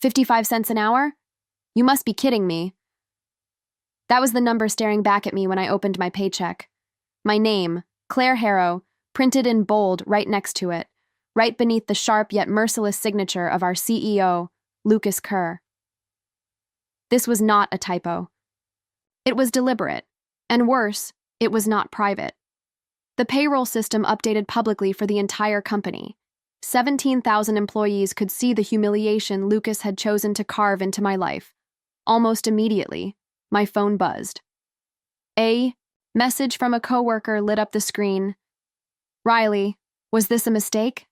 55 cents an hour? You must be kidding me. That was the number staring back at me when I opened my paycheck. My name, Claire Harrow, printed in bold right next to it, right beneath the sharp yet merciless signature of our CEO, Lucas Kerr. This was not a typo. It was deliberate, and worse, it was not private. The payroll system updated publicly for the entire company. 17,000 employees could see the humiliation Lucas had chosen to carve into my life. Almost immediately, my phone buzzed. A message from a coworker lit up the screen. Riley, was this a mistake?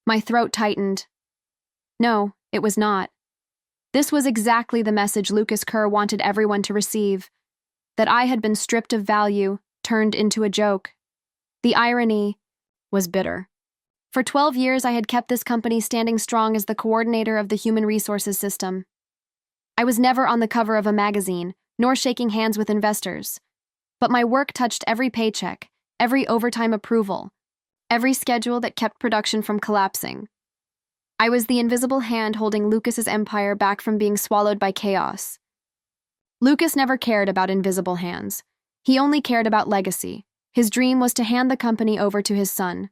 My throat tightened. No, it was not. This was exactly the message Lucas Kerr wanted everyone to receive, that I had been stripped of value, turned into a joke. The irony was bitter. For 12 years, I had kept this company standing strong as the coordinator of the human resources system. I was never on the cover of a magazine, nor shaking hands with investors. But my work touched every paycheck, every overtime approval, every schedule that kept production from collapsing. I was the invisible hand holding Lucas's empire back from being swallowed by chaos. Lucas never cared about invisible hands. He only cared about legacy. His dream was to hand the company over to his son,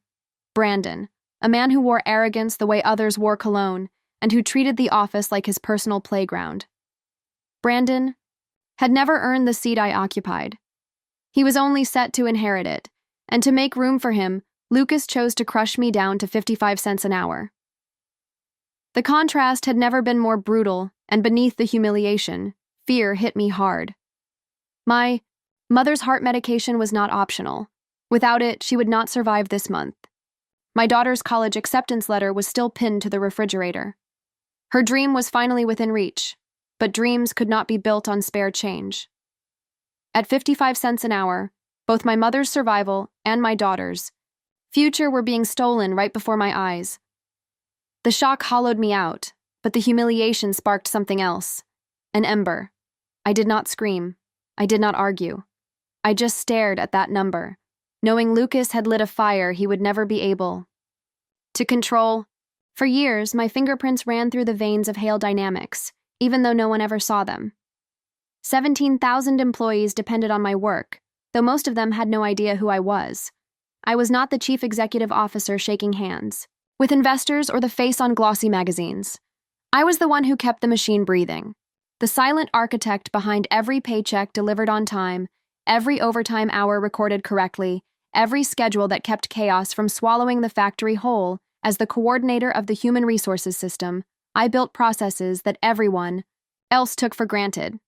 Brandon, a man who wore arrogance the way others wore cologne, and who treated the office like his personal playground. Brandon had never earned the seat I occupied. He was only set to inherit it, and to make room for him, Lucas chose to crush me down to 55 cents an hour. The contrast had never been more brutal, and beneath the humiliation, fear hit me hard. My mother's heart medication was not optional. Without it, she would not survive this month. My daughter's college acceptance letter was still pinned to the refrigerator. Her dream was finally within reach, but dreams could not be built on spare change. At 55 cents an hour, both my mother's survival and my daughter's future were being stolen right before my eyes. The shock hollowed me out, but the humiliation sparked something else. An ember. I did not scream. I did not argue. I just stared at that number, knowing Lucas had lit a fire he would never be able to control. For years, my fingerprints ran through the veins of Hale Dynamics, even though no one ever saw them. 17,000 employees depended on my work, though most of them had no idea who I was. I was not the chief executive officer shaking hands with investors or the face on glossy magazines. I was the one who kept the machine breathing, the silent architect behind every paycheck delivered on time, every overtime hour recorded correctly, every schedule that kept chaos from swallowing the factory whole. As the coordinator of the human resources system, I built processes that everyone else took for granted.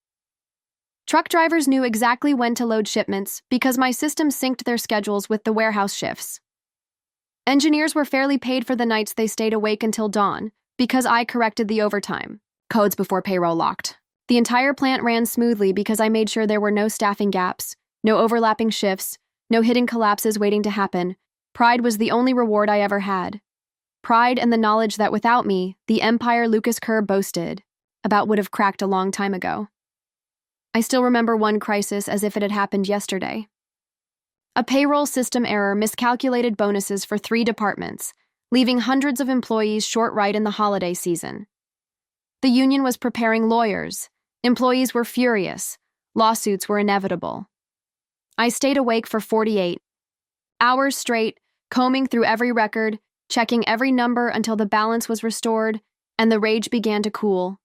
Truck drivers knew exactly when to load shipments because my system synced their schedules with the warehouse shifts. Engineers were fairly paid for the nights they stayed awake until dawn because I corrected the overtime codes before payroll locked. The entire plant ran smoothly because I made sure there were no staffing gaps, no overlapping shifts, no hidden collapses waiting to happen. Pride was the only reward I ever had. Pride and the knowledge that without me, the empire Lucas Kerr boasted about would have cracked a long time ago. I still remember one crisis as if it had happened yesterday. A payroll system error miscalculated bonuses for 3 departments, leaving hundreds of employees short right in the holiday season. The union was preparing lawyers. Employees were furious. Lawsuits were inevitable. I stayed awake for 48 hours straight, combing through every record, checking every number until the balance was restored, and the rage began to cool.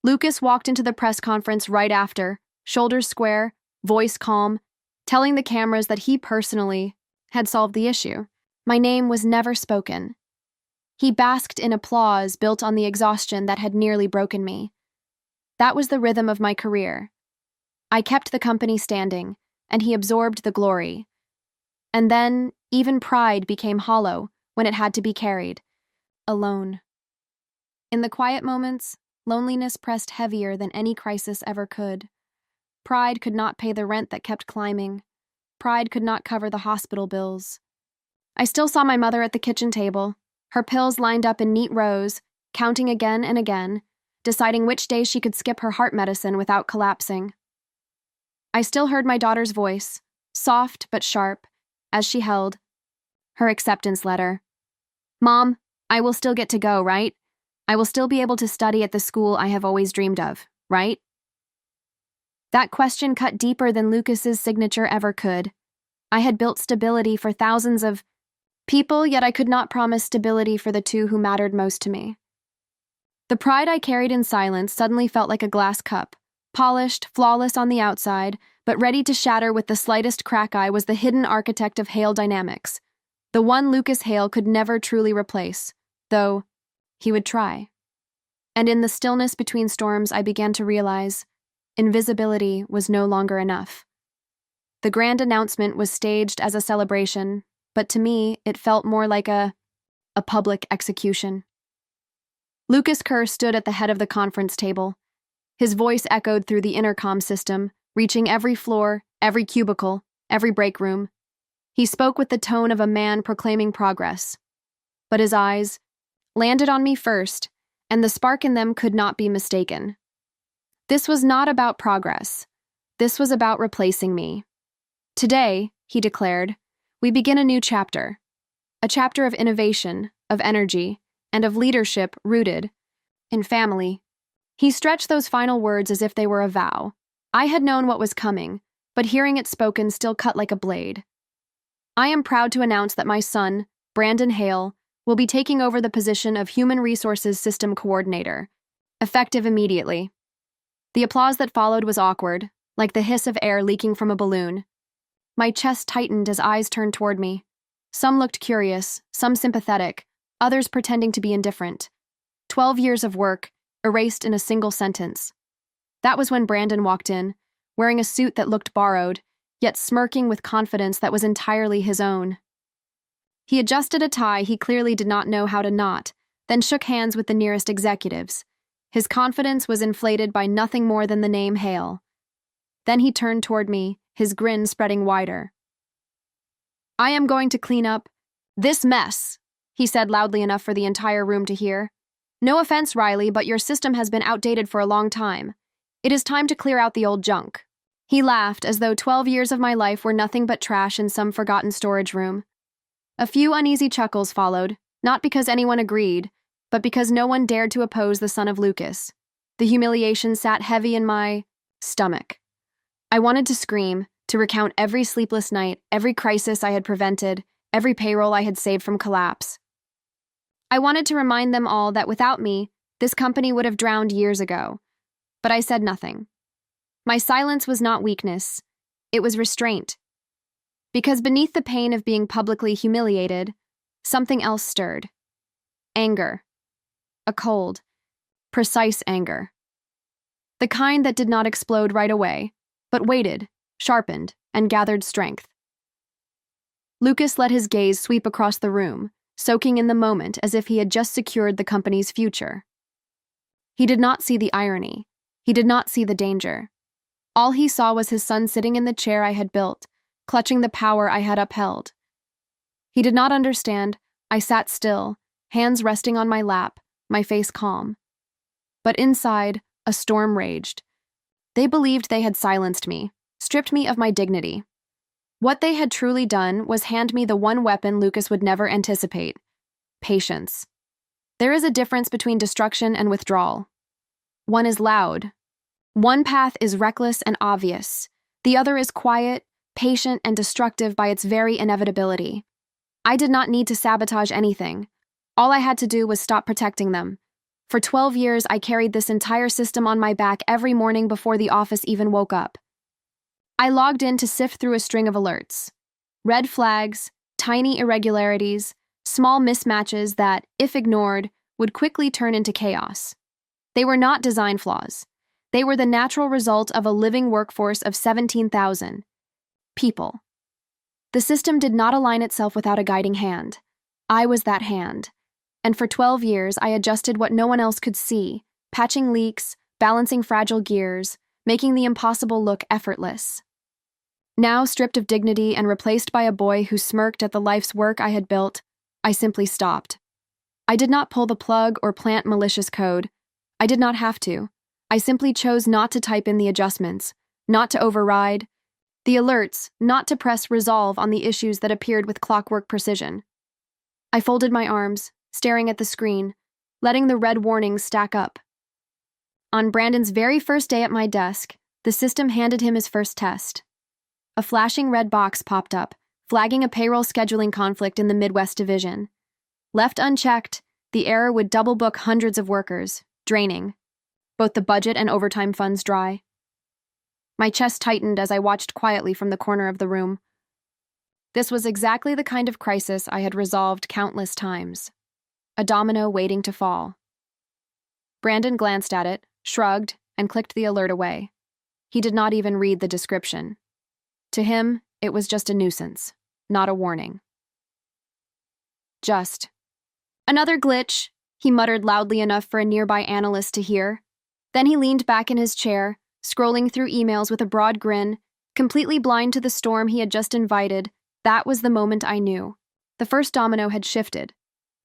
Lucas walked into the press conference right after, shoulders square, voice calm, telling the cameras that he personally had solved the issue. My name was never spoken. He basked in applause built on the exhaustion that had nearly broken me. That was the rhythm of my career. I kept the company standing, and he absorbed the glory. And then, even pride became hollow when it had to be carried, alone. In the quiet moments, loneliness pressed heavier than any crisis ever could. Pride could not pay the rent that kept climbing. Pride could not cover the hospital bills. I still saw my mother at the kitchen table, her pills lined up in neat rows, counting again and again, deciding which days she could skip her heart medicine without collapsing. I still heard my daughter's voice, soft but sharp, as she held her acceptance letter. "Mom, I will still get to go, right? I will still be able to study at the school I have always dreamed of, right? That question cut deeper than Lucas's signature ever could. I had built stability for thousands of people, yet I could not promise stability for the two who mattered most to me. The pride I carried in silence suddenly felt like a glass cup, polished, flawless on the outside, but ready to shatter with the slightest crack. I was the hidden architect of Hale dynamics, the one Lucas Hale could never truly replace, though he would try. And in the stillness between storms, I began to realize invisibility was no longer enough. The grand announcement was staged as a celebration, but to me, it felt more like a public execution. Lucas Kerr stood at the head of the conference table. His voice echoed through the intercom system, reaching every floor, every cubicle, every break room. He spoke with the tone of a man proclaiming progress. But his eyes landed on me first, and the spark in them could not be mistaken. This was not about progress. This was about replacing me. Today, he declared, we begin a new chapter. A chapter of innovation, of energy, and of leadership rooted in family. He stretched those final words as if they were a vow. I had known what was coming, but hearing it spoken still cut like a blade. I am proud to announce that my son, Brandon Hale, will be taking over the position of Human Resources System Coordinator, effective immediately. The applause that followed was awkward, like the hiss of air leaking from a balloon. My chest tightened as eyes turned toward me. Some looked curious, some sympathetic, others pretending to be indifferent. 12 years of work, erased in a single sentence. That was when Brandon walked in, wearing a suit that looked borrowed, yet smirking with confidence that was entirely his own. He adjusted a tie he clearly did not know how to knot, then shook hands with the nearest executives. His confidence was inflated by nothing more than the name Hale. Then he turned toward me, his grin spreading wider. I am going to clean up this mess, he said loudly enough for the entire room to hear. No offense, Riley, but your system has been outdated for a long time. It is time to clear out the old junk. He laughed as though 12 years of my life were nothing but trash in some forgotten storage room. A few uneasy chuckles followed, not because anyone agreed, but because no one dared to oppose the son of Lucas. The humiliation sat heavy in my stomach. I wanted to scream, to recount every sleepless night, every crisis I had prevented, every payroll I had saved from collapse. I wanted to remind them all that without me, this company would have drowned years ago. But I said nothing. My silence was not weakness. It was restraint. Because beneath the pain of being publicly humiliated, something else stirred. Anger. A cold, precise anger. The kind that did not explode right away, but waited, sharpened, and gathered strength. Lucas let his gaze sweep across the room, soaking in the moment as if he had just secured the company's future. He did not see the irony. He did not see the danger. All he saw was his son sitting in the chair I had built, clutching the power I had upheld. He did not understand. I sat still, hands resting on my lap, my face calm. But inside, a storm raged. They believed they had silenced me, stripped me of my dignity. What they had truly done was hand me the one weapon Lucas would never anticipate: patience. There is a difference between destruction and withdrawal. One is loud. One path is reckless and obvious. The other is quiet, patient, and destructive by its very inevitability. I did not need to sabotage anything. All I had to do was stop protecting them. For 12 years, I carried this entire system on my back every morning before the office even woke up. I logged in to sift through a string of alerts. Red flags, tiny irregularities, small mismatches that, if ignored, would quickly turn into chaos. They were not design flaws. They were the natural result of a living workforce of 17,000 people. The system did not align itself without a guiding hand. I was that hand. And for 12 years, I adjusted what no one else could see, patching leaks, balancing fragile gears, making the impossible look effortless. Now, stripped of dignity and replaced by a boy who smirked at the life's work I had built, I simply stopped. I did not pull the plug or plant malicious code. I did not have to. I simply chose not to type in the adjustments, not to override the alerts, not to press resolve on the issues that appeared with clockwork precision. I folded my arms, staring at the screen, letting the red warnings stack up. On Brandon's very first day at my desk, the system handed him his first test. A flashing red box popped up, flagging a payroll scheduling conflict in the Midwest Division. Left unchecked, the error would double book hundreds of workers, draining both the budget and overtime funds dry. My chest tightened as I watched quietly from the corner of the room. This was exactly the kind of crisis I had resolved countless times. A domino waiting to fall. Brandon glanced at it, shrugged, and clicked the alert away. He did not even read the description. To him, it was just a nuisance, not a warning. Just. Another glitch, he muttered loudly enough for a nearby analyst to hear. Then he leaned back in his chair, scrolling through emails with a broad grin, completely blind to the storm he had just invited. That was the moment I knew. The first domino had shifted.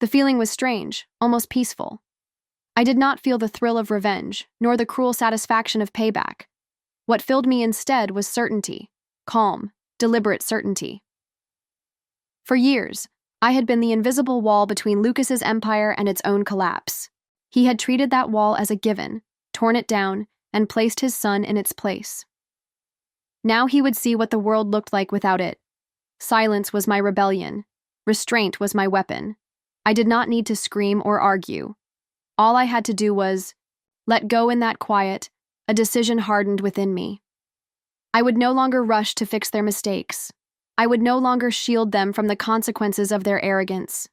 The feeling was strange, almost peaceful. I did not feel the thrill of revenge, nor the cruel satisfaction of payback. What filled me instead was certainty, calm, deliberate certainty. For years, I had been the invisible wall between Lucas's empire and its own collapse. He had treated that wall as a given, torn it down, and placed his son in its place. Now he would see what the world looked like without it. Silence was my rebellion. Restraint was my weapon. I did not need to scream or argue. All I had to do was let go in that quiet, a decision hardened within me. I would no longer rush to fix their mistakes. I would no longer shield them from the consequences of their arrogance.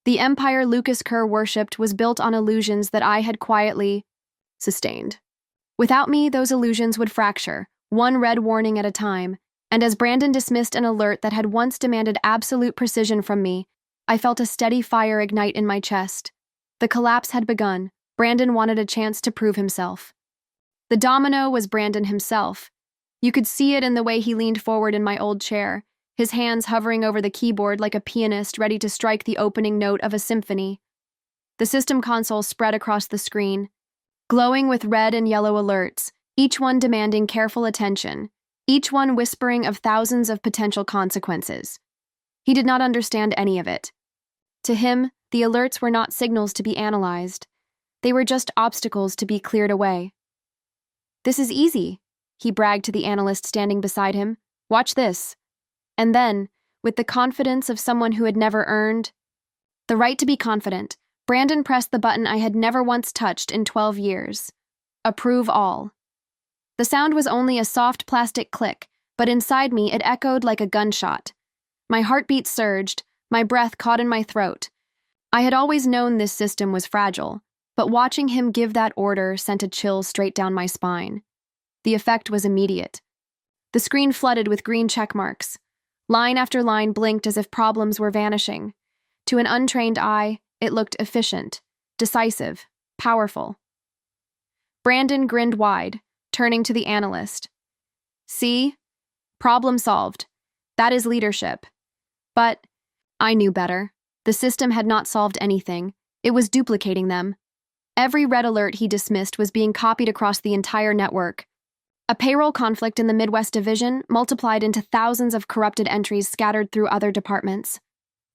The empire Lucas Kerr worshipped was built on illusions that I had quietly sustained. Without me, those illusions would fracture, one red warning at a time, and as Brandon dismissed an alert that had once demanded absolute precision from me, I felt a steady fire ignite in my chest. The collapse had begun. Brandon wanted a chance to prove himself. The domino was Brandon himself. You could see it in the way he leaned forward in my old chair, his hands hovering over the keyboard like a pianist ready to strike the opening note of a symphony. The system console spread across the screen, glowing with red and yellow alerts, each one demanding careful attention, each one whispering of thousands of potential consequences. He did not understand any of it. To him, the alerts were not signals to be analyzed. They were just obstacles to be cleared away. "This is easy," he bragged to the analyst standing beside him. "Watch this." And then, with the confidence of someone who had never earned the right to be confident, Brandon pressed the button I had never once touched in 12 years. Approve all. The sound was only a soft plastic click, but inside me it echoed like a gunshot. My heartbeat surged, my breath caught in my throat. I had always known this system was fragile, but watching him give that order sent a chill straight down my spine. The effect was immediate. The screen flooded with green check marks. Line after line blinked as if problems were vanishing. To an untrained eye, it looked efficient, decisive, powerful. Brandon grinned wide, turning to the analyst. "See? Problem solved. That is leadership." But I knew better. The system had not solved anything. It was duplicating them. Every red alert he dismissed was being copied across the entire network. A payroll conflict in the Midwest Division multiplied into thousands of corrupted entries scattered through other departments.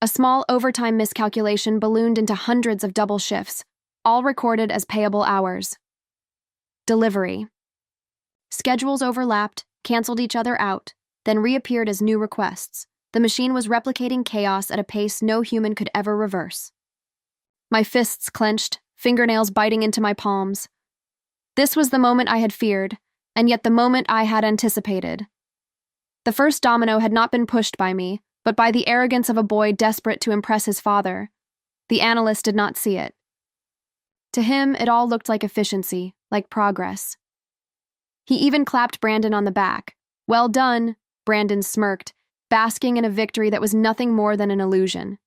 A small overtime miscalculation ballooned into hundreds of double shifts, all recorded as payable hours. Delivery. Schedules overlapped, canceled each other out, then reappeared as new requests. The machine was replicating chaos at a pace no human could ever reverse. My fists clenched, fingernails biting into my palms. This was the moment I had feared, and yet the moment I had anticipated. The first domino had not been pushed by me, but by the arrogance of a boy desperate to impress his father. The analyst did not see it. To him, it all looked like efficiency, like progress. He even clapped Brandon on the back. "Well done," Brandon smirked, basking in a victory that was nothing more than an illusion.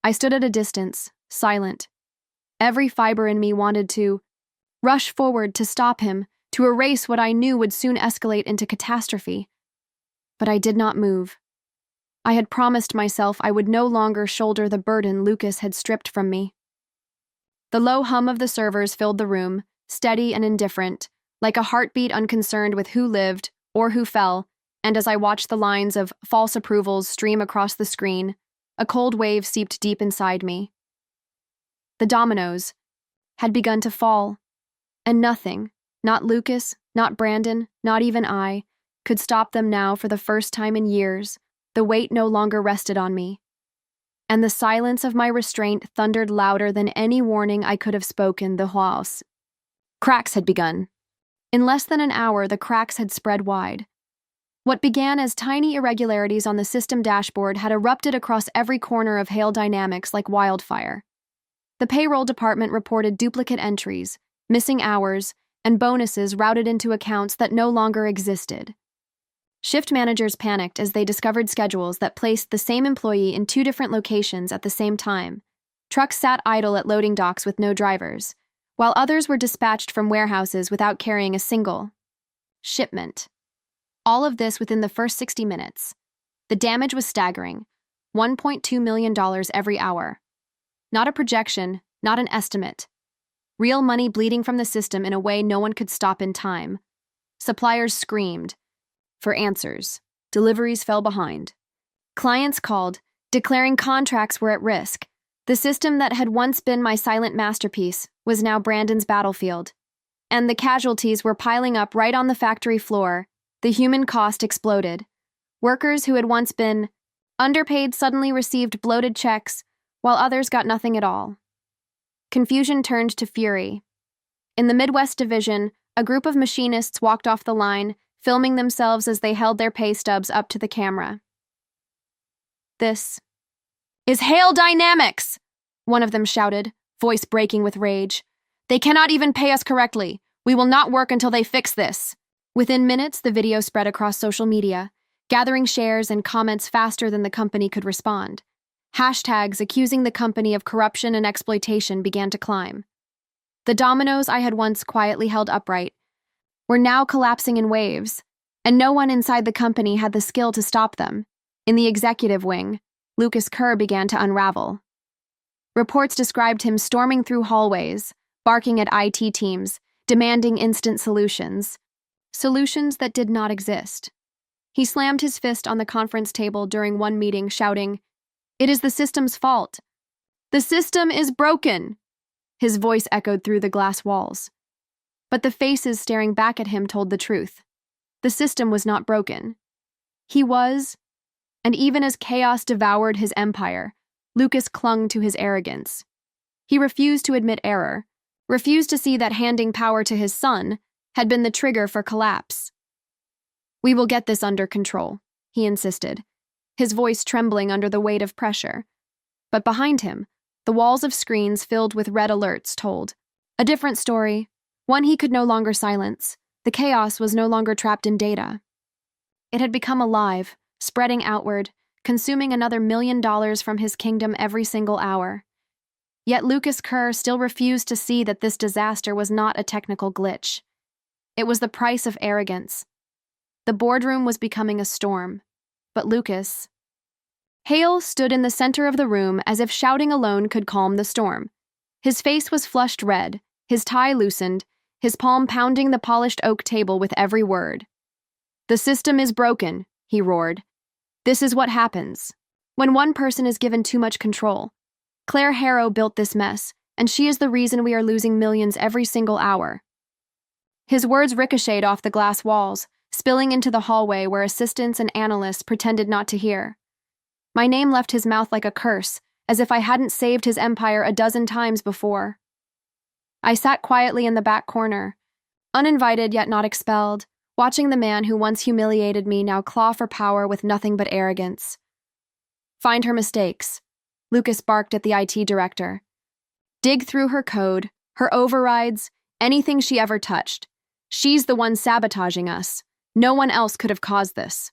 I stood at a distance, silent. Every fiber in me wanted to rush forward to stop him, to erase what I knew would soon escalate into catastrophe. But I did not move. I had promised myself I would no longer shoulder the burden Lucas had stripped from me. The low hum of the servers filled the room, steady and indifferent, like a heartbeat unconcerned with who lived or who fell, and as I watched the lines of false approvals stream across the screen, a cold wave seeped deep inside me. The dominoes had begun to fall, and nothing, not Lucas, not Brandon, not even I, could stop them now. For the first time in years, the weight no longer rested on me, and the silence of my restraint thundered louder than any warning I could have spoken. The house. Cracks had begun. In less than an hour, the cracks had spread wide. What began as tiny irregularities on the system dashboard had erupted across every corner of Hale Dynamics like wildfire. The payroll department reported duplicate entries, missing hours, and bonuses routed into accounts that no longer existed. Shift managers panicked as they discovered schedules that placed the same employee in 2 different locations at the same time. Trucks sat idle at loading docks with no drivers, while others were dispatched from warehouses without carrying a single shipment. All of this within the first 60 minutes. The damage was staggering, $1.2 million every hour. Not a projection, not an estimate. Real money bleeding from the system in a way no one could stop in time. Suppliers screamed for answers. Deliveries fell behind. Clients called, declaring contracts were at risk. The system that had once been my silent masterpiece was now Brandon's battlefield. And the casualties were piling up right on the factory floor. The human cost exploded. Workers who had once been underpaid suddenly received bloated checks, while others got nothing at all. Confusion turned to fury. In the Midwest Division, a group of machinists walked off the line, filming themselves as they held their pay stubs up to the camera. "This is Hale Dynamics!" one of them shouted, voice breaking with rage. "They cannot even pay us correctly. We will not work until they fix this." Within minutes, the video spread across social media, gathering shares and comments faster than the company could respond. Hashtags accusing the company of corruption and exploitation began to climb. The dominoes I had once quietly held upright were now collapsing in waves, and no one inside the company had the skill to stop them. In the executive wing, Lucas Kerr began to unravel. Reports described him storming through hallways, barking at IT teams, demanding instant solutions. Solutions that did not exist. He slammed his fist on the conference table during one meeting, shouting, "It is the system's fault. The system is broken." His voice echoed through the glass walls. But the faces staring back at him told the truth. The system was not broken. He was, and even as chaos devoured his empire, Lucas clung to his arrogance. He refused to admit error, refused to see that handing power to his son had been the trigger for collapse. "We will get this under control," he insisted, his voice trembling under the weight of pressure. But behind him, the walls of screens filled with red alerts told a different story, one he could no longer silence. The chaos was no longer trapped in data. It had become alive, spreading outward, consuming another $1 million from his kingdom every single hour. Yet Lucas Kerr still refused to see that this disaster was not a technical glitch. It was the price of arrogance. The boardroom was becoming a storm, but Lucas. Hale stood in the center of the room as if shouting alone could calm the storm. His face was flushed red, his tie loosened, his palm pounding the polished oak table with every word. "The system is broken," he roared. "This is what happens when one person is given too much control. Claire Harrow built this mess, and she is the reason we are losing millions every single hour." His words ricocheted off the glass walls, spilling into the hallway where assistants and analysts pretended not to hear. My name left his mouth like a curse, as if I hadn't saved his empire a dozen times before. I sat quietly in the back corner, uninvited yet not expelled, watching the man who once humiliated me now claw for power with nothing but arrogance. "Find her mistakes," Lucas barked at the IT director. "Dig through her code, her overrides, anything she ever touched. She's the one sabotaging us. No one else could have caused this."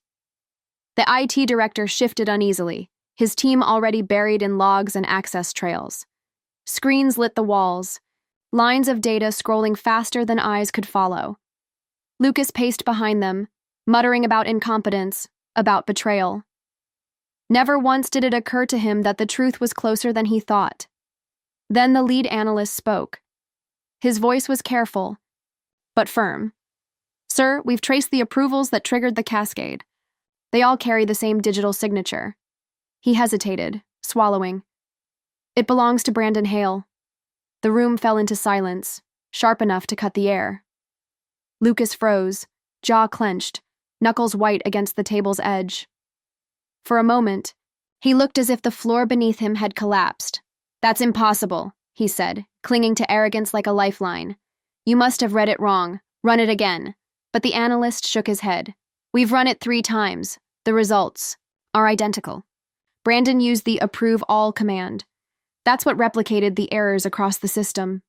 The IT director shifted uneasily, his team already buried in logs and access trails. Screens lit the walls, lines of data scrolling faster than eyes could follow. Lucas paced behind them, muttering about incompetence, about betrayal. Never once did it occur to him that the truth was closer than he thought. Then the lead analyst spoke. His voice was careful, but firm. "Sir, we've traced the approvals that triggered the cascade. They all carry the same digital signature." He hesitated, swallowing. "It belongs to Brandon Hale. The room fell into silence, sharp enough to cut the air. Lucas froze, jaw clenched, knuckles white against the table's edge. For a moment, he looked as if the floor beneath him had collapsed. "That's impossible," he said, clinging to arrogance like a lifeline. "You must have read it wrong. Run it again." But the analyst shook his head. "We've run it 3 times. The results are identical." Brandon used the approve all command. That's what replicated the errors across the system.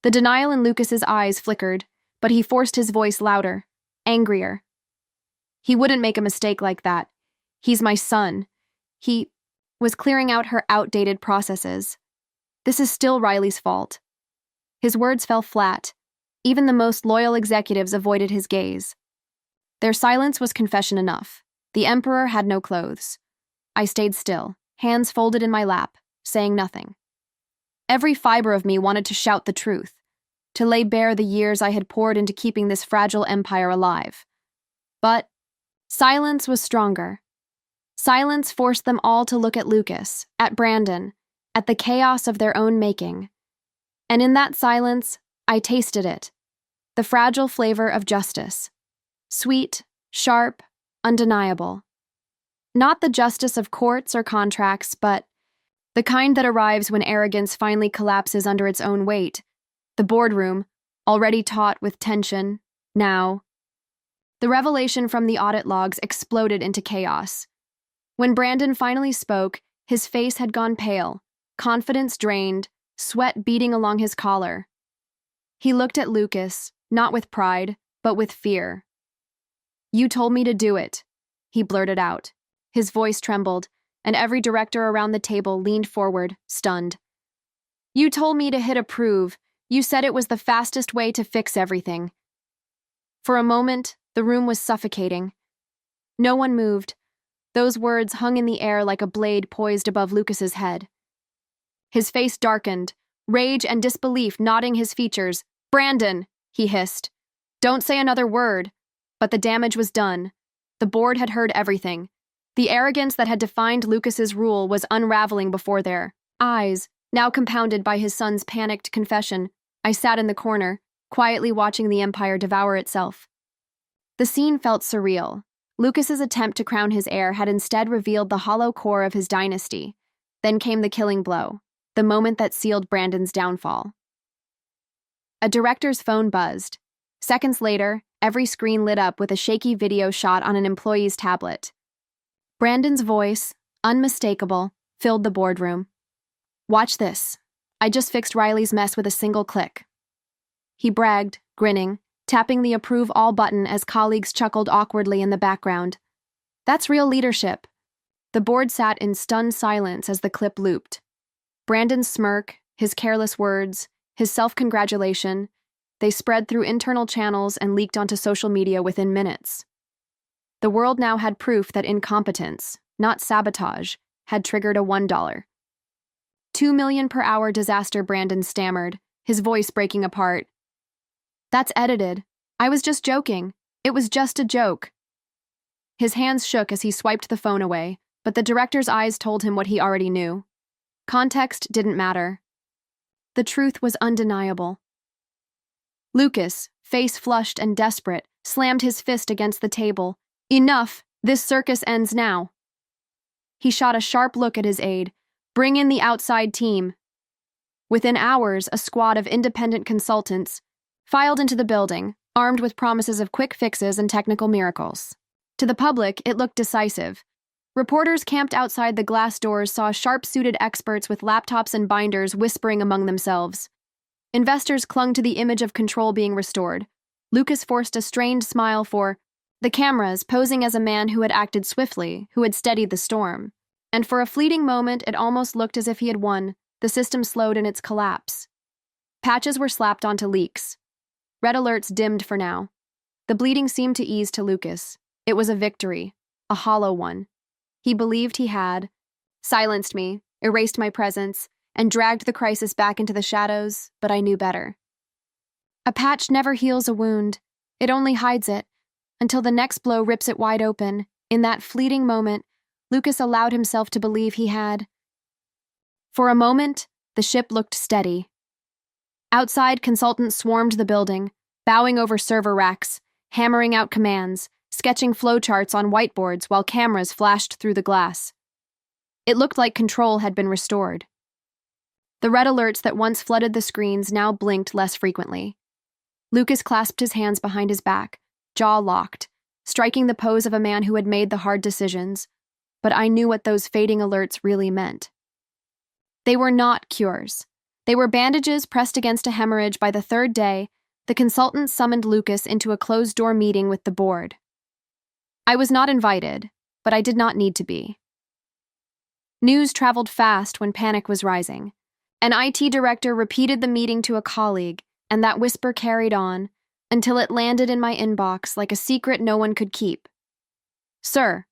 The denial in Lucas's eyes flickered, but he forced his voice louder, angrier. "He wouldn't make a mistake like that. He's my son." He was clearing out her outdated processes. "This is still Riley's fault." His words fell flat. Even the most loyal executives avoided his gaze. Their silence was confession enough. The Emperor had no clothes. I stayed still, hands folded in my lap, saying nothing. Every fiber of me wanted to shout the truth, to lay bare the years I had poured into keeping this fragile empire alive. But silence was stronger. Silence forced them all to look at Lucas, at Brandon, at the chaos of their own making. And in that silence, I tasted it, the fragile flavor of justice. Sweet, sharp, undeniable. Not the justice of courts or contracts, but the kind that arrives when arrogance finally collapses under its own weight. The boardroom, already taut with tension, now. The revelation from the audit logs exploded into chaos. When Brandon finally spoke, his face had gone pale, confidence drained, sweat beading along his collar. He looked at Lucas, not with pride, but with fear. "You told me to do it," he blurted out. His voice trembled, and every director around the table leaned forward, stunned. "You told me to hit approve. You said it was the fastest way to fix everything." For a moment, the room was suffocating. No one moved. Those words hung in the air like a blade poised above Lucas's head. His face darkened, rage and disbelief knotting his features. "Brandon," he hissed. "Don't say another word." But the damage was done. The board had heard everything. The arrogance that had defined Lucas's rule was unraveling before their eyes, now compounded by his son's panicked confession. I sat in the corner, quietly watching the empire devour itself. The scene felt surreal. Lucas's attempt to crown his heir had instead revealed the hollow core of his dynasty. Then came the killing blow, the moment that sealed Brandon's downfall. A director's phone buzzed. Seconds later, every screen lit up with a shaky video shot on an employee's tablet. Brandon's voice, unmistakable, filled the boardroom. "Watch this. I just fixed Riley's mess with a single click." He bragged, grinning, tapping the approve all button as colleagues chuckled awkwardly in the background. "That's real leadership." The board sat in stunned silence as the clip looped. Brandon's smirk, his careless words, his self-congratulation, they spread through internal channels and leaked onto social media within minutes. The world now had proof that incompetence, not sabotage, had triggered a $1. 2 million per hour disaster, Brandon stammered, his voice breaking apart. "That's edited. I was just joking. It was just a joke." His hands shook as he swiped the phone away, but the director's eyes told him what he already knew. Context didn't matter. The truth was undeniable. Lucas, face flushed and desperate, slammed his fist against the table. "Enough! This circus ends now." He shot a sharp look at his aide. "Bring in the outside team." Within hours, a squad of independent consultants filed into the building, armed with promises of quick fixes and technical miracles. To the public, it looked decisive. Reporters camped outside the glass doors saw sharp-suited experts with laptops and binders whispering among themselves. Investors clung to the image of control being restored. Lucas forced a strained smile for the cameras, posing as a man who had acted swiftly, who had steadied the storm. And for a fleeting moment, it almost looked as if he had won. The system slowed in its collapse. Patches were slapped onto leaks. Red alerts dimmed for now. The bleeding seemed to ease to Lucas. It was a victory, a hollow one. He believed he had silenced me, erased my presence, and dragged the crisis back into the shadows, but I knew better. A patch never heals a wound. It only hides it, until the next blow rips it wide open. In that fleeting moment, Lucas allowed himself to believe he had. For a moment, the ship looked steady, Outside, consultants swarmed the building, bowing over server racks, hammering out commands, sketching flowcharts on whiteboards while cameras flashed through the glass. It looked like control had been restored. The red alerts that once flooded the screens now blinked less frequently. Lucas clasped his hands behind his back, jaw locked, striking the pose of a man who had made the hard decisions, but I knew what those fading alerts really meant. They were not cures. They were bandages pressed against a hemorrhage. By the third day, the consultant summoned Lucas into a closed-door meeting with the board. I was not invited, but I did not need to be. News traveled fast when panic was rising. An IT director repeated the meeting to a colleague, and that whisper carried on until it landed in my inbox like a secret no one could keep. "Sir,"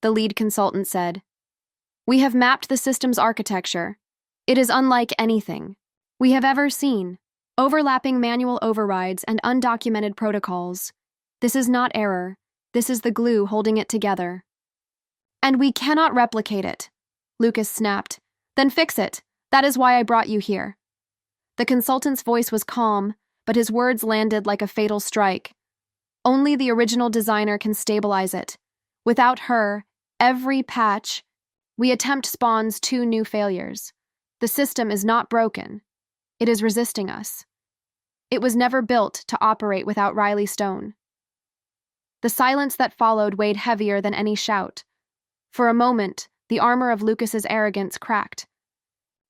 the lead consultant said, "we have mapped the system's architecture. It is unlike anything we have ever seen. Overlapping manual overrides and undocumented protocols. This is not error. This is the glue holding it together." "And we cannot replicate it," Lucas snapped. "Then fix it. That is why I brought you here." The consultant's voice was calm, but his words landed like a fatal strike. Only the original designer can stabilize it. Without her, every patch we attempt spawns 2 new failures. The system is not broken. It is resisting us. It was never built to operate without Riley Stone. The silence that followed weighed heavier than any shout. For a moment, the armor of Lucas's arrogance cracked.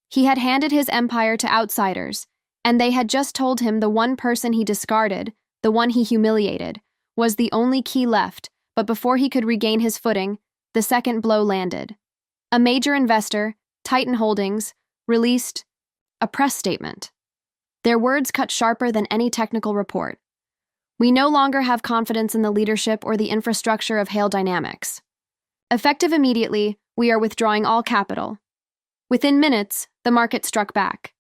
He had handed his empire to outsiders, and they had just told him the one person he discarded, the one he humiliated, was the only key left, but before he could regain his footing, the second blow landed. A major investor, Titan Holdings, released a press statement. Their words cut sharper than any technical report. "We no longer have confidence in the leadership or the infrastructure of Hale Dynamics. Effective immediately, we are withdrawing all capital." Within minutes, the market struck back.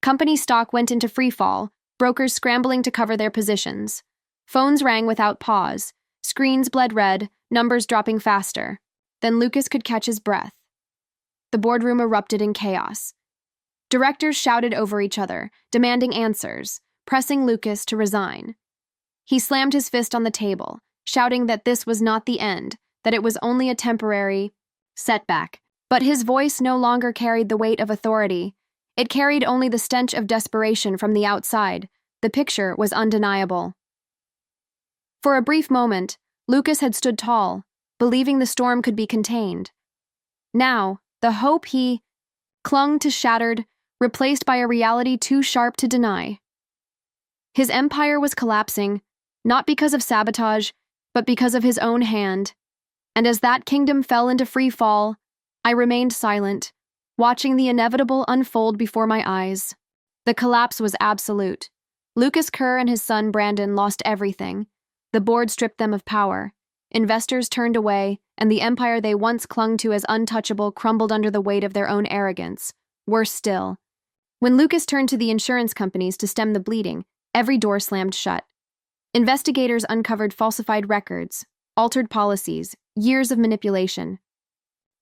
Company stock went into freefall, brokers scrambling to cover their positions. Phones rang without pause, screens bled red, numbers dropping faster. Then Lucas could catch his breath. The boardroom erupted in chaos. Directors shouted over each other, demanding answers, pressing Lucas to resign. He slammed his fist on the table, shouting that this was not the end, that it was only a temporary setback. But his voice no longer carried the weight of authority. It carried only the stench of desperation from the outside. The picture was undeniable. For a brief moment, Lucas had stood tall, believing the storm could be contained. Now, the hope he clung to shattered, replaced by a reality too sharp to deny. His empire was collapsing, not because of sabotage, but because of his own hand. And as that kingdom fell into free fall, I remained silent, watching the inevitable unfold before my eyes. The collapse was absolute. Lucas Kerr and his son Brandon lost everything. The board stripped them of power. Investors turned away, and the empire they once clung to as untouchable crumbled under the weight of their own arrogance. Worse still, when Lucas turned to the insurance companies to stem the bleeding, every door slammed shut. Investigators uncovered falsified records, altered policies, years of manipulation.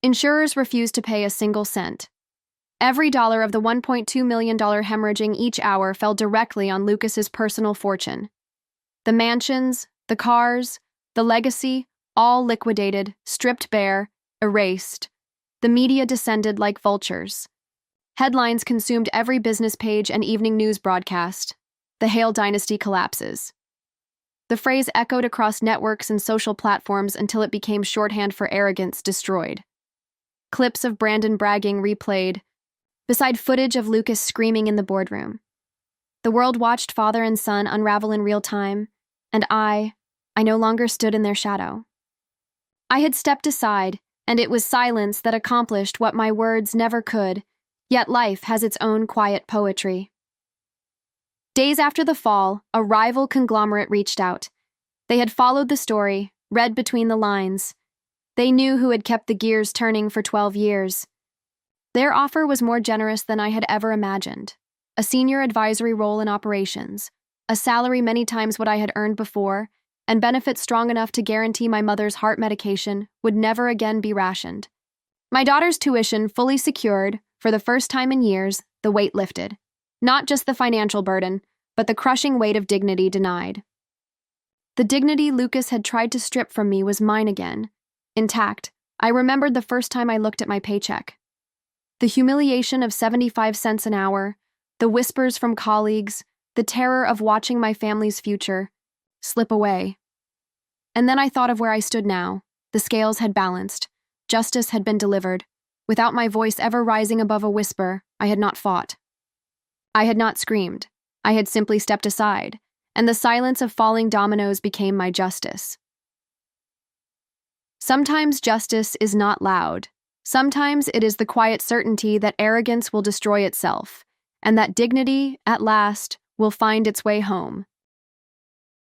Insurers refused to pay a single cent. Every dollar of the $1.2 million hemorrhaging each hour fell directly on Lucas's personal fortune. The mansions, the cars, the legacy, all liquidated, stripped bare, erased. The media descended like vultures. Headlines consumed every business page and evening news broadcast. The Hale dynasty collapses. The phrase echoed across networks and social platforms until it became shorthand for arrogance destroyed. Clips of Brandon bragging replayed, beside footage of Lucas screaming in the boardroom. The world watched father and son unravel in real time, and I no longer stood in their shadow. I had stepped aside, and it was silence that accomplished what my words never could, yet life has its own quiet poetry. Days after the fall, a rival conglomerate reached out. They had followed the story, read between the lines. They knew who had kept the gears turning for 12 years. Their offer was more generous than I had ever imagined. A senior advisory role in operations, a salary many times what I had earned before, and benefits strong enough to guarantee my mother's heart medication would never again be rationed. My daughter's tuition fully secured, for the first time in years, the weight lifted. Not just the financial burden, but the crushing weight of dignity denied. The dignity Lucas had tried to strip from me was mine again. Intact, I remembered the first time I looked at my paycheck. The humiliation of 75 cents an hour, the whispers from colleagues, the terror of watching my family's future slip away. And then I thought of where I stood now. The scales had balanced. Justice had been delivered. Without my voice ever rising above a whisper, I had not fought. I had not screamed. I had simply stepped aside, and the silence of falling dominoes became my justice. Sometimes justice is not loud. Sometimes it is the quiet certainty that arrogance will destroy itself, and that dignity, at last, will find its way home.